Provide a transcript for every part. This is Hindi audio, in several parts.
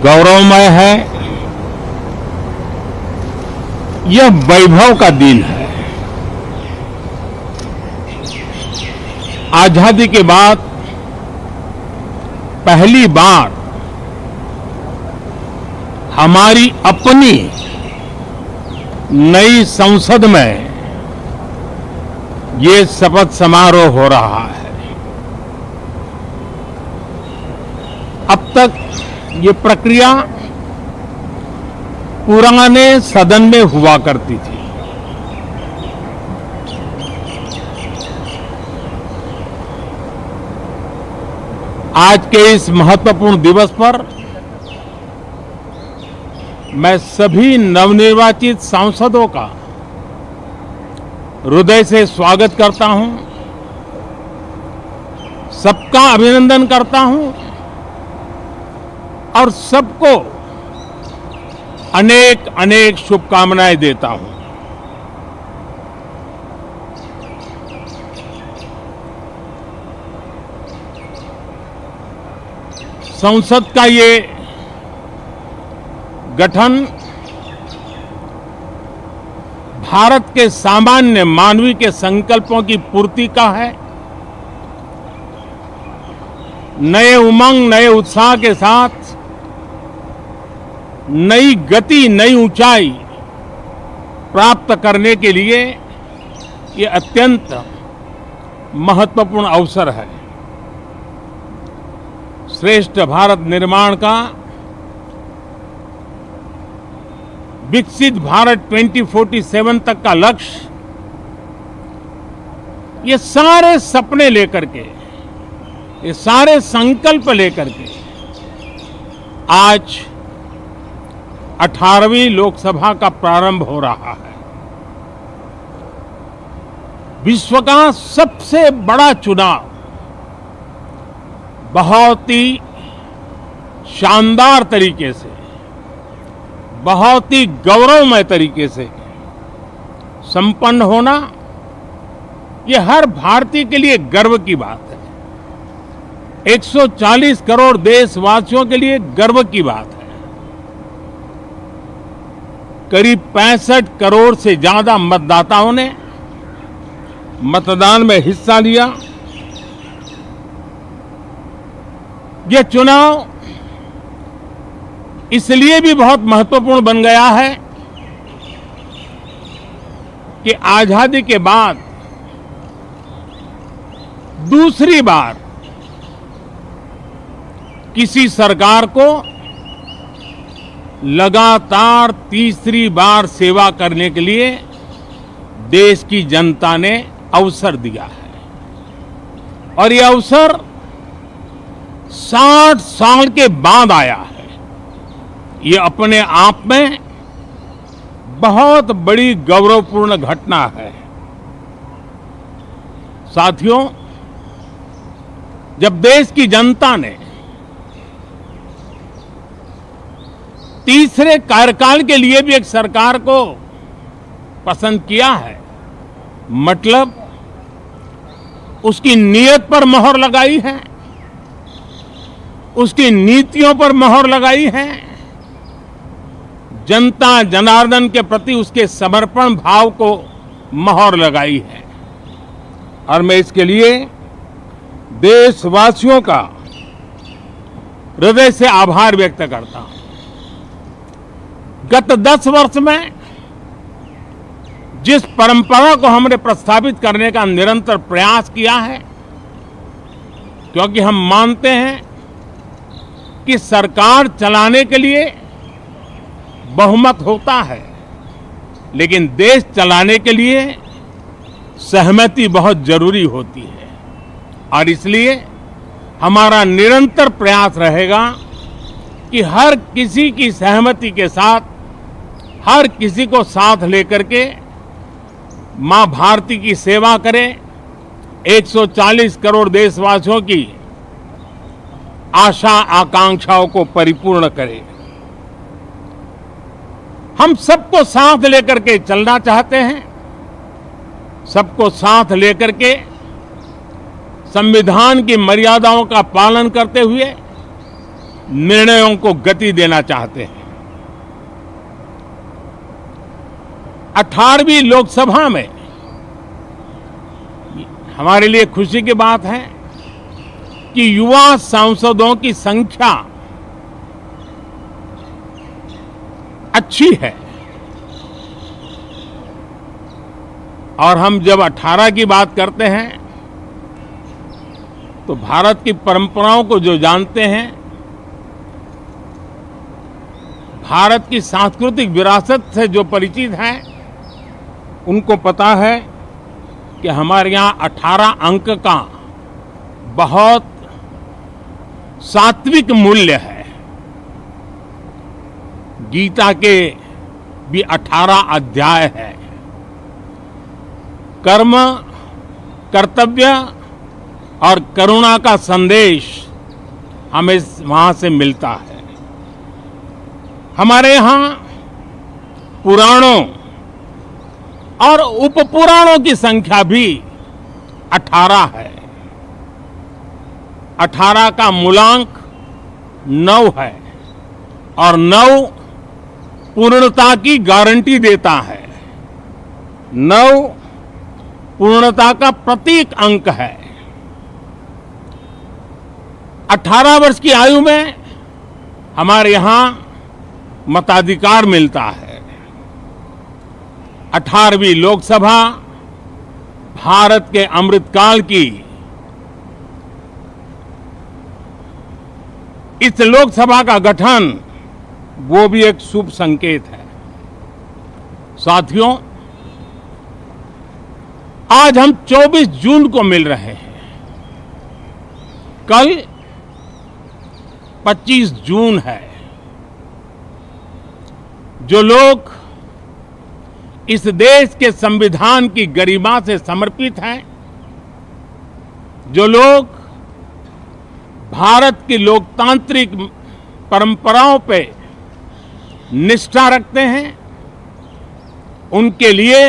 गौरवमय है, यह वैभव का दिन है। आजादी के बाद पहली बार हमारी अपनी नई संसद में ये शपथ समारोह हो रहा है। अब तक ये प्रक्रिया पुराने सदन में हुआ करती थी। आज के इस महत्वपूर्ण दिवस पर मैं सभी नवनिर्वाचित सांसदों का हृदय से स्वागत करता हूं, सबका अभिनंदन करता हूं और सबको अनेक अनेक शुभकामनाएं देता हूं। संसद का ये गठन भारत के सामान्य मानवीय के संकल्पों की पूर्ति का है। नए उमंग, नए उत्साह के साथ नई गति, नई ऊंचाई प्राप्त करने के लिए ये अत्यंत महत्वपूर्ण अवसर है। श्रेष्ठ भारत निर्माण का, विकसित भारत 2047 तक का लक्ष्य, ये सारे सपने लेकर के, ये सारे संकल्प लेकर के आज 18वीं लोकसभा का प्रारंभ हो रहा है। विश्व का सबसे बड़ा चुनाव बहुत ही शानदार तरीके से, बहुत ही गौरवमय तरीके से संपन्न होना, यह हर भारतीय के लिए गर्व की बात है। 140 करोड़ देशवासियों के लिए गर्व की बात है। करीब 65 करोड़ से ज्यादा मतदाताओं ने मतदान में हिस्सा लिया। यह चुनाव इसलिए भी बहुत महत्वपूर्ण बन गया है कि आजादी के बाद दूसरी बार किसी सरकार को लगातार तीसरी बार सेवा करने के लिए देश की जनता ने अवसर दिया है। और यह अवसर 60 साल के बाद आया है। ये अपने आप में बहुत बड़ी गौरवपूर्ण घटना है। साथियों, जब देश की जनता ने तीसरे कार्यकाल के लिए भी एक सरकार को पसंद किया है, मतलब उसकी नीयत पर मोहर लगाई है, उसकी नीतियों पर मोहर लगाई है, जनता जनार्दन के प्रति उसके समर्पण भाव को मोहर लगाई है। और मैं इसके लिए देशवासियों का हृदय से आभार व्यक्त करता हूं। गत 10 वर्ष में जिस परंपरा को हमने प्रस्थापित करने का निरंतर प्रयास किया है, क्योंकि हम मानते हैं कि सरकार चलाने के लिए बहुमत होता है, लेकिन देश चलाने के लिए सहमति बहुत जरूरी होती है। और इसलिए हमारा निरंतर प्रयास रहेगा कि हर किसी की सहमति के साथ, हर किसी को साथ लेकर के मां भारती की सेवा करें, 140 करोड़ देशवासियों की आशा आकांक्षाओं को परिपूर्ण करें। हम सबको साथ लेकर के चलना चाहते हैं, सबको साथ लेकर के संविधान की मर्यादाओं का पालन करते हुए निर्णयों को गति देना चाहते हैं। 18वीं लोकसभा में हमारे लिए खुशी की बात है कि युवा सांसदों की संख्या अच्छी है। और हम जब 18 की बात करते हैं तो भारत की परंपराओं को जो जानते हैं, भारत की सांस्कृतिक विरासत से जो परिचित हैं, उनको पता है कि हमारे यहाँ 18 अंक का बहुत सात्विक मूल्य है। गीता के भी 18 अध्याय है। कर्म, कर्तव्य और करुणा का संदेश हमें वहां से मिलता है। हमारे यहाँ पुराणों और उपपुराणों की संख्या भी 18 है। 18 का मूलांक 9 है और 9 पूर्णता की गारंटी देता है। 9 पूर्णता का प्रतीक अंक है। 18 वर्ष की आयु में हमारे यहां मताधिकार मिलता है। 18वीं लोकसभा भारत के अमृतकाल की इस लोकसभा का गठन वो भी एक शुभ संकेत है। साथियों, आज हम 24 जून को मिल रहे हैं। कल 25 जून है। जो लोग इस देश के संविधान की गरिमा से समर्पित हैं, जो लोग भारत की लोकतांत्रिक परंपराओं पे निष्ठा रखते हैं, उनके लिए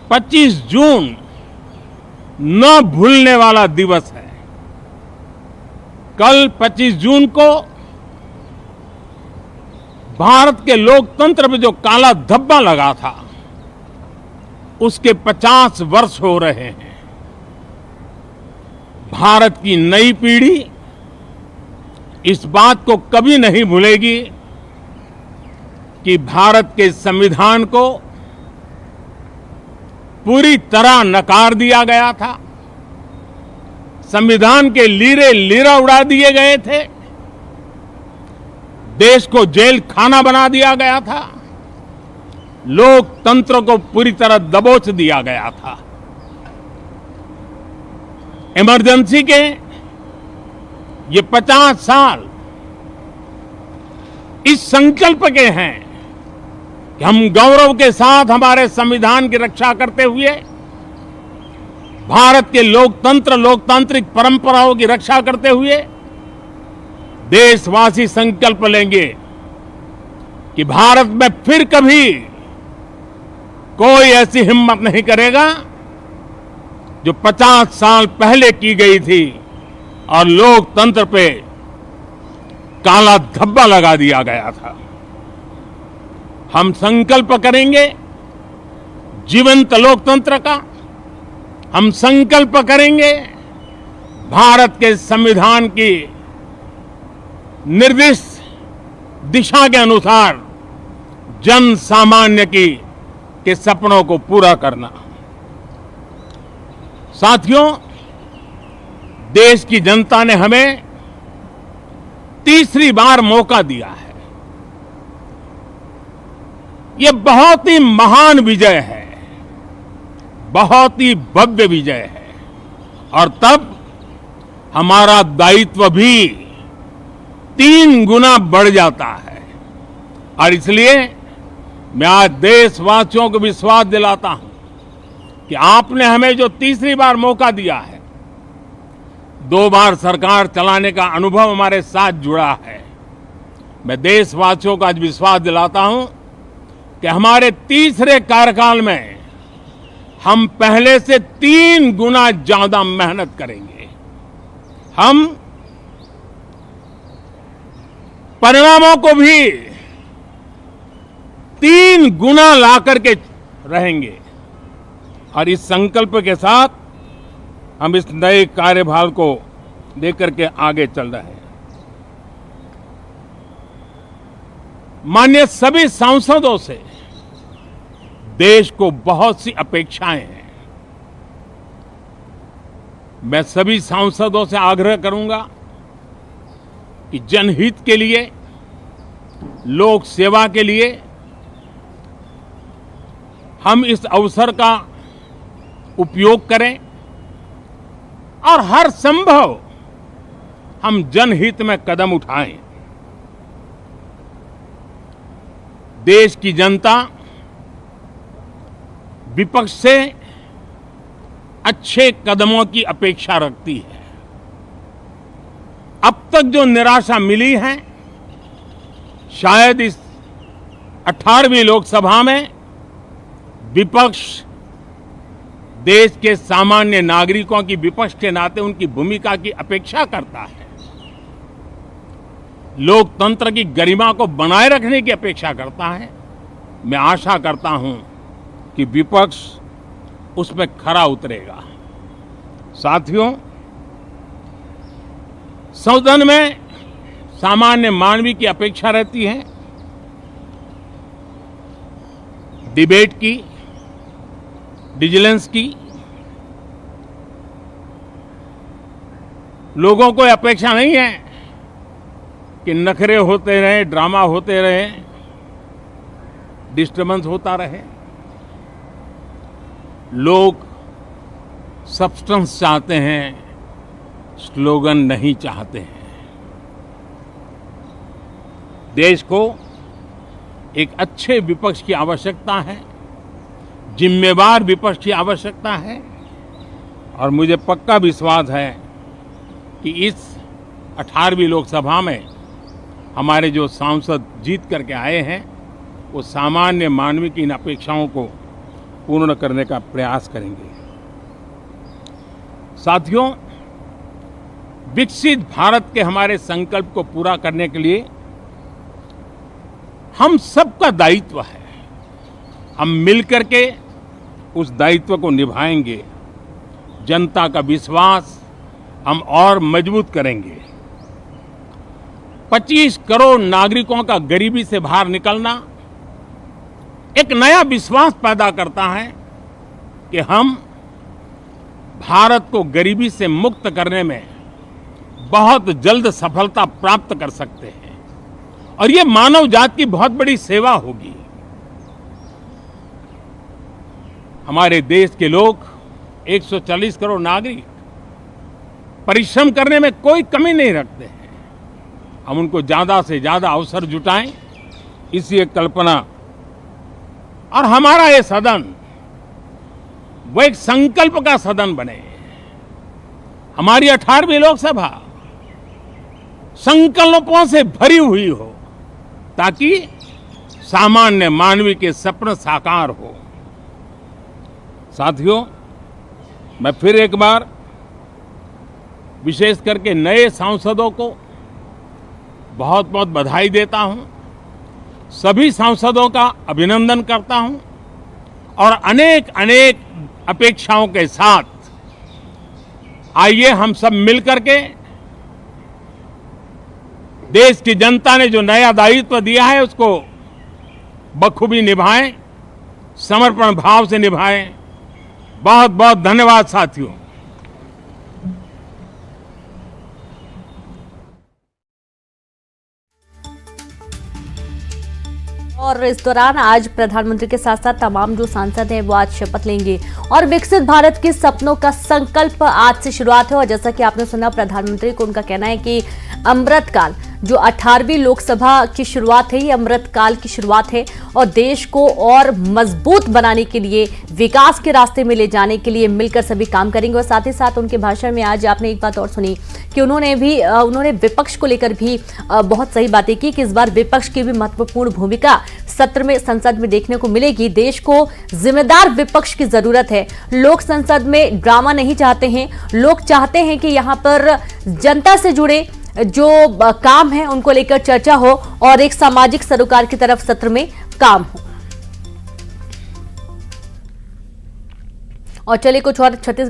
25 जून न भूलने वाला दिवस है। कल 25 जून को भारत के लोकतंत्र में जो काला धब्बा लगा था, उसके 50 वर्ष हो रहे हैं। भारत की नई पीढ़ी इस बात को कभी नहीं भूलेगी कि भारत के संविधान को पूरी तरह नकार दिया गया था। संविधान के लीरे लीरा उड़ा दिए गए थे। देश को जेल खाना बना दिया गया था। लोकतंत्र को पूरी तरह दबोच दिया गया था। इमरजेंसी के ये 50 साल इस संकल्प के हैं कि हम गौरव के साथ हमारे संविधान की रक्षा करते हुए भारत के लोकतंत्र, लोकतांत्रिक परंपराओं की रक्षा करते हुए देशवासी संकल्प लेंगे कि भारत में फिर कभी कोई ऐसी हिम्मत नहीं करेगा जो 50 साल पहले की गई थी और लोकतंत्र पे काला धब्बा लगा दिया गया था। हम संकल्प करेंगे जीवंत लोकतंत्र का। हम संकल्प करेंगे भारत के संविधान की निर्दिष्ट दिशा के अनुसार जन सामान्य के सपनों को पूरा करना। साथियों, देश की जनता ने हमें तीसरी बार मौका दिया है। यह बहुत ही महान विजय है, बहुत ही भव्य विजय है। और तब हमारा दायित्व भी 3 गुना बढ़ जाता है। और इसलिए मैं आज देशवासियों को विश्वास दिलाता हूं कि आपने हमें जो तीसरी बार मौका दिया है, 2 बार सरकार चलाने का अनुभव हमारे साथ जुड़ा है। मैं देशवासियों को आज विश्वास दिलाता हूं कि हमारे तीसरे कार्यकाल में हम पहले से 3 गुना ज्यादा मेहनत करेंगे। हम परिणामों को भी 3 गुना ला करके रहेंगे। और इस संकल्प के साथ हम इस नए कार्यभार को लेकर के आगे चल रहे हैं। माननीय सभी सांसदों से देश को बहुत सी अपेक्षाएं हैं। मैं सभी सांसदों से आग्रह करूंगा कि जनहित के लिए, लोक सेवा के लिए हम इस अवसर का उपयोग करें और हर संभव हम जनहित में कदम उठाएं। देश की जनता विपक्ष से अच्छे कदमों की अपेक्षा रखती है। अब तक जो निराशा मिली है, शायद इस 18वीं लोकसभा में विपक्ष देश के सामान्य नागरिकों की विपक्ष के नाते उनकी भूमिका की अपेक्षा करता है, लोकतंत्र की गरिमा को बनाए रखने की अपेक्षा करता है। मैं आशा करता हूं कि विपक्ष उसमें खरा उतरेगा। साथियों, सदन में सामान्य मानवीय की अपेक्षा रहती है डिबेट की, विजिलेंस की। लोगों को अपेक्षा नहीं है कि नखरे होते रहे, ड्रामा होते रहे, डिस्टर्बेंस होता रहे। लोग सब्सटेंस चाहते हैं, स्लोगन नहीं चाहते हैं। देश को एक अच्छे विपक्ष की आवश्यकता है, जिम्मेवार विपक्ष की आवश्यकता है। और मुझे पक्का विश्वास है कि इस 18वीं लोकसभा में हमारे जो सांसद जीत करके आए हैं, वो सामान्य मानवीय की इन अपेक्षाओं को पूर्ण करने का प्रयास करेंगे। साथियों, विकसित भारत के हमारे संकल्प को पूरा करने के लिए हम सबका दायित्व है। हम मिलकर के उस दायित्व को निभाएंगे। जनता का विश्वास हम और मजबूत करेंगे। 25 करोड़ नागरिकों का गरीबी से बाहर निकलना एक नया विश्वास पैदा करता है कि हम भारत को गरीबी से मुक्त करने में बहुत जल्द सफलता प्राप्त कर सकते हैं। और ये मानव जाति की बहुत बड़ी सेवा होगी। हमारे देश के लोग 140 करोड़ नागरिक परिश्रम करने में कोई कमी नहीं रखते हैं। हम उनको ज्यादा से ज्यादा अवसर जुटाएं, इसी एक कल्पना। और हमारा ये सदन वो एक संकल्प का सदन बने। हमारी 18वीं लोकसभा संकल्पों से भरी हुई हो, ताकि सामान्य मानवीय के सपने साकार हो। साथियों, मैं फिर एक बार विशेष करके नए सांसदों को बहुत बहुत बधाई देता हूं। सभी सांसदों का अभिनंदन करता हूं और अनेक अनेक अपेक्षाओं के साथ आइए हम सब मिलकर के देश की जनता ने जो नया दायित्व दिया है उसको बखूबी निभाएं, समर्पण भाव से निभाएं। बहुत बहुत धन्यवाद साथियों। और इस दौरान आज प्रधानमंत्री के साथ साथ तमाम जो सांसद हैं वो आज शपथ लेंगे और विकसित भारत के सपनों का संकल्प आज से शुरुआत है। और जैसा कि आपने सुना, प्रधानमंत्री को उनका कहना है कि अमृत काल जो 18वीं लोकसभा की शुरुआत है, ये अमृत काल की शुरुआत है और देश को और मजबूत बनाने के लिए, विकास के रास्ते में ले जाने के लिए मिलकर सभी काम करेंगे। और साथ ही साथ उनके भाषण में आज आपने एक बात और सुनी कि उन्होंने विपक्ष को लेकर भी बहुत सही बातें की कि इस बार विपक्ष की भी महत्वपूर्ण भूमिका सत्र में, संसद में देखने को मिलेगी। देश को जिम्मेदार विपक्ष की जरूरत है। लोग संसद में ड्रामा नहीं चाहते हैं। लोग चाहते हैं कि यहाँ पर जनता से जुड़े, जो काम है उनको लेकर चर्चा हो और एक सामाजिक सरोकार की तरफ सत्र में काम हो। और चलिए कुछ और छत्तीसगढ़